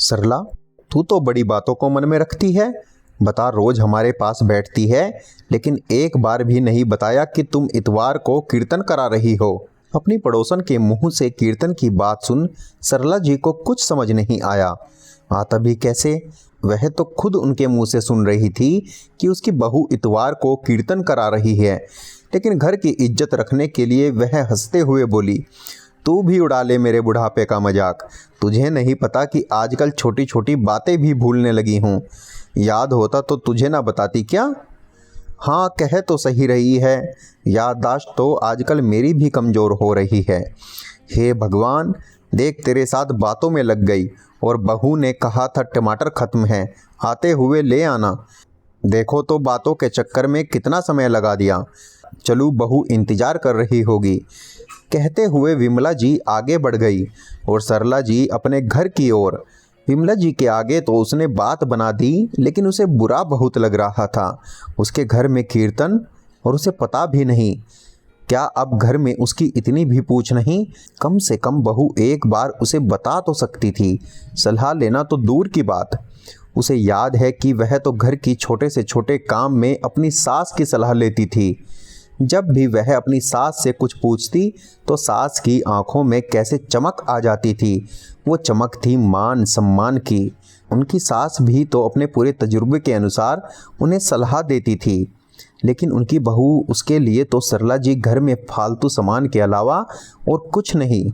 सरला, तू तो बड़ी बातों को मन में रखती है। बता, रोज हमारे पास बैठती है, लेकिन एक बार भी नहीं बताया कि तुम इतवार को कीर्तन करा रही हो। अपनी पड़ोसन के मुंह से कीर्तन की बात सुन सरला जी को कुछ समझ नहीं आया। आता भी कैसे? वह तो खुद उनके मुंह से सुन रही थी कि उसकी बहू इतवार को कीर्तन करा रही है, लेकिन घर की इज्जत रखने के लिए वह हंसते हुए बोली, तू भी उड़ा ले मेरे बुढ़ापे का मजाक। तुझे नहीं पता कि आजकल छोटी छोटी बातें भी भूलने लगी हूँ। याद होता तो तुझे ना बताती क्या? हाँ, कह तो सही रही है, याददाश्त तो आजकल मेरी भी कमज़ोर हो रही है। हे भगवान, देख तेरे साथ बातों में लग गई और बहू ने कहा था टमाटर ख़त्म है, आते हुए ले आना। देखो तो बातों के चक्कर में कितना समय लगा दिया। चलू, बहू इंतज़ार कर रही होगी। कहते हुए विमला जी आगे बढ़ गई और सरला जी अपने घर की ओर। विमला जी के आगे तो उसने बात बना दी, लेकिन उसे बुरा बहुत लग रहा था। उसके घर में कीर्तन और उसे पता भी नहीं। क्या अब घर में उसकी इतनी भी पूछ नहीं? कम से कम बहू एक बार उसे बता तो सकती थी। सलाह लेना तो दूर की बात। उसे याद है कि वह तो घर की छोटे से छोटे काम में अपनी सास की सलाह लेती थी। जब भी वह अपनी सास से कुछ पूछती तो सास की आंखों में कैसे चमक आ जाती थी। वो चमक थी मान सम्मान की। उनकी सास भी तो अपने पूरे तजुर्बे के अनुसार उन्हें सलाह देती थी, लेकिन उनकी बहू उसके लिए तो सरला जी घर में फालतू सामान के अलावा और कुछ नहीं।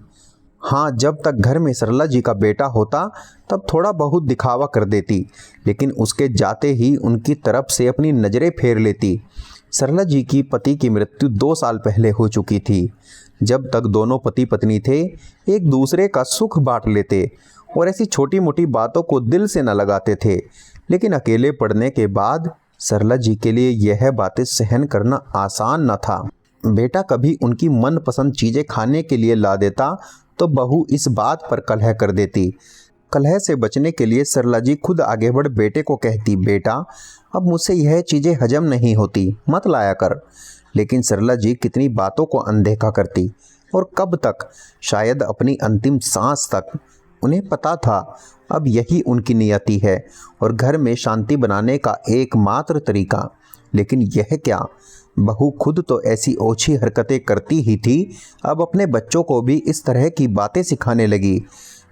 हाँ, जब तक घर में सरला जी का बेटा होता तब थोड़ा बहुत दिखावा कर देती, लेकिन उसके जाते ही उनकी तरफ से अपनी नज़रें फेर लेती। सरला जी की पति की मृत्यु 2 साल पहले हो चुकी थी। जब तक दोनों पति पत्नी थे, एक दूसरे का सुख बांट लेते और ऐसी छोटी मोटी बातों को दिल से न लगाते थे, लेकिन अकेले पड़ने के बाद सरला जी के लिए यह बातें सहन करना आसान न था। बेटा कभी उनकी मनपसंद चीज़ें खाने के लिए ला देता तो बहू इस बात पर कलह कर देती। कलह से बचने के लिए सरला जी खुद आगे बढ़ बेटे को कहती, बेटा अब मुझसे यह चीज़ें हजम नहीं होती, मत लाया कर। लेकिन सरला जी कितनी बातों को अनदेखा करती और कब तक, शायद अपनी अंतिम सांस तक। उन्हें पता था अब यही उनकी नियति है और घर में शांति बनाने का एकमात्र तरीका। लेकिन यह क्या, बहू खुद तो ऐसी ओछी हरकतें करती ही थी, अब अपने बच्चों को भी इस तरह की बातें सिखाने लगी।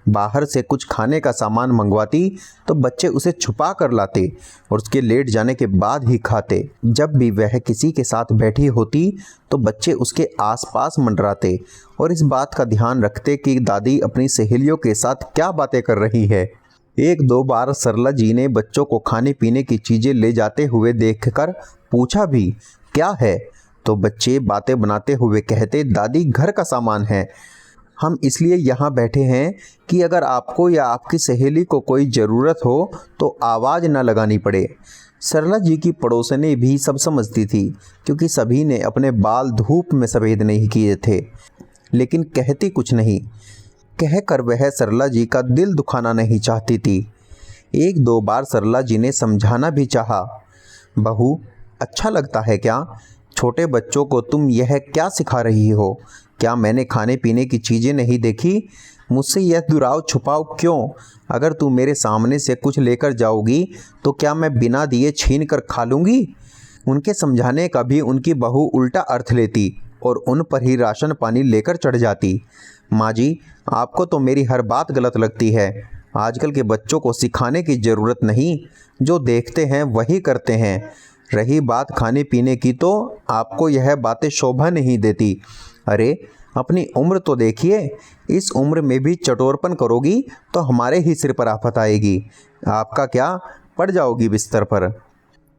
बाहर से कुछ खाने का सामान मंगवाती तो बच्चे उसे छुपा कर लाते और उसके लेट जाने के बाद ही खाते। जब भी वह किसी के साथ बैठी होती तो बच्चे उसके आसपास मंडराते और इस बात का ध्यान रखते कि दादी अपनी सहेलियों के साथ क्या बातें कर रही है। 1-2 बार सरला जी ने बच्चों को खाने पीने की चीज़ें ले जाते हुए देखकर पूछा भी, क्या है? तो बच्चे बातें बनाते हुए कहते, दादी घर का सामान है, हम इसलिए यहाँ बैठे हैं कि अगर आपको या आपकी सहेली को कोई ज़रूरत हो तो आवाज़ न लगानी पड़े। सरला जी की पड़ोसनें भी सब समझती थी, क्योंकि सभी ने अपने बाल धूप में सफ़ेद नहीं किए थे, लेकिन कहती कुछ नहीं। कहकर वह सरला जी का दिल दुखाना नहीं चाहती थी। 1-2 बार सरला जी ने समझाना भी चाहा, बहू अच्छा लगता है क्या? छोटे बच्चों को तुम यह क्या सिखा रही हो? क्या मैंने खाने पीने की चीज़ें नहीं देखी? मुझसे यह दुराव छुपाओ क्यों? अगर तू मेरे सामने से कुछ लेकर जाओगी तो क्या मैं बिना दिए छीन कर खा लूँगी? उनके समझाने का भी उनकी बहू उल्टा अर्थ लेती और उन पर ही राशन पानी लेकर चढ़ जाती। माँ जी, आपको तो मेरी हर बात गलत लगती है। आजकल के बच्चों को सिखाने की ज़रूरत नहीं, जो देखते हैं वही करते हैं। रही बात खाने पीने की, तो आपको यह बातें शोभा नहीं देती। अरे अपनी उम्र तो देखिए, इस उम्र में भी चटोरपन करोगी तो हमारे ही सिर पर आफत आएगी। आपका क्या, पड़ जाओगी बिस्तर पर।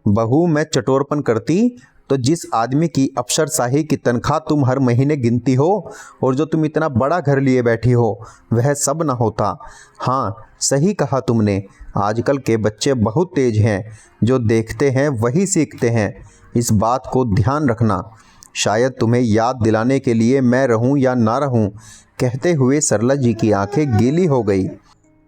बहू, मैं चटोरपन करती तो जिस आदमी की अफसरशाही की तनख्वाह तुम हर महीने गिनती हो और जो तुम इतना बड़ा घर लिए बैठी हो, वह सब ना होता। हाँ, सही कहा तुमने, आजकल के बच्चे बहुत तेज हैं, जो देखते हैं वही सीखते हैं। इस बात को ध्यान रखना। शायद तुम्हें याद दिलाने के लिए मैं रहूं या ना रहूं। कहते हुए सरला जी की आंखें गीली हो गई।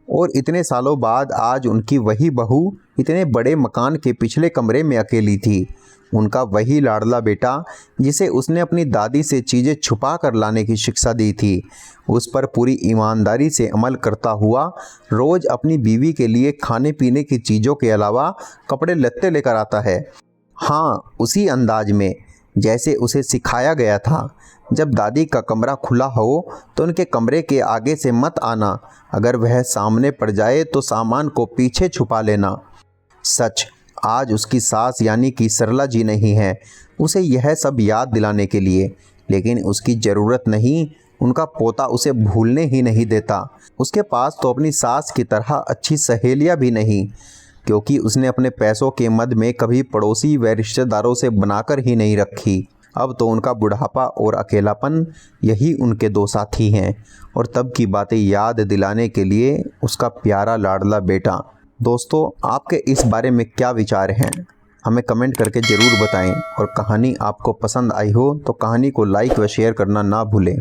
और इतने सालों बाद आज उनकी वही बहू इतने बड़े मकान के पिछले कमरे में अकेली थी। उनका वही लाडला बेटा जिसे उसने अपनी दादी से चीज़ें छुपा कर लाने की शिक्षा दी थी, उस पर पूरी ईमानदारी से अमल करता हुआ रोज़ अपनी बीवी के लिए खाने पीने की चीज़ों के अलावा कपड़े लत्ते लेकर आता है। हाँ, उसी अंदाज में जैसे उसे सिखाया गया था। जब दादी का कमरा खुला हो तो उनके कमरे के आगे से मत आना, अगर वह सामने पड़ जाए तो सामान को पीछे छुपा लेना। सच, आज उसकी सास यानी कि सरला जी नहीं है उसे यह सब याद दिलाने के लिए, लेकिन उसकी ज़रूरत नहीं, उनका पोता उसे भूलने ही नहीं देता। उसके पास तो अपनी सास की तरह अच्छी सहेलियां भी नहीं, क्योंकि उसने अपने पैसों के मद में कभी पड़ोसी व रिश्तेदारों से बनाकर ही नहीं रखी। अब तो उनका बुढ़ापा और अकेलापन यही उनके दो साथी हैं, और तब की बातें याद दिलाने के लिए उसका प्यारा लाडला बेटा। दोस्तों, आपके इस बारे में क्या विचार हैं, हमें कमेंट करके ज़रूर बताएं। और कहानी आपको पसंद आई हो तो कहानी को लाइक व शेयर करना ना भूलें।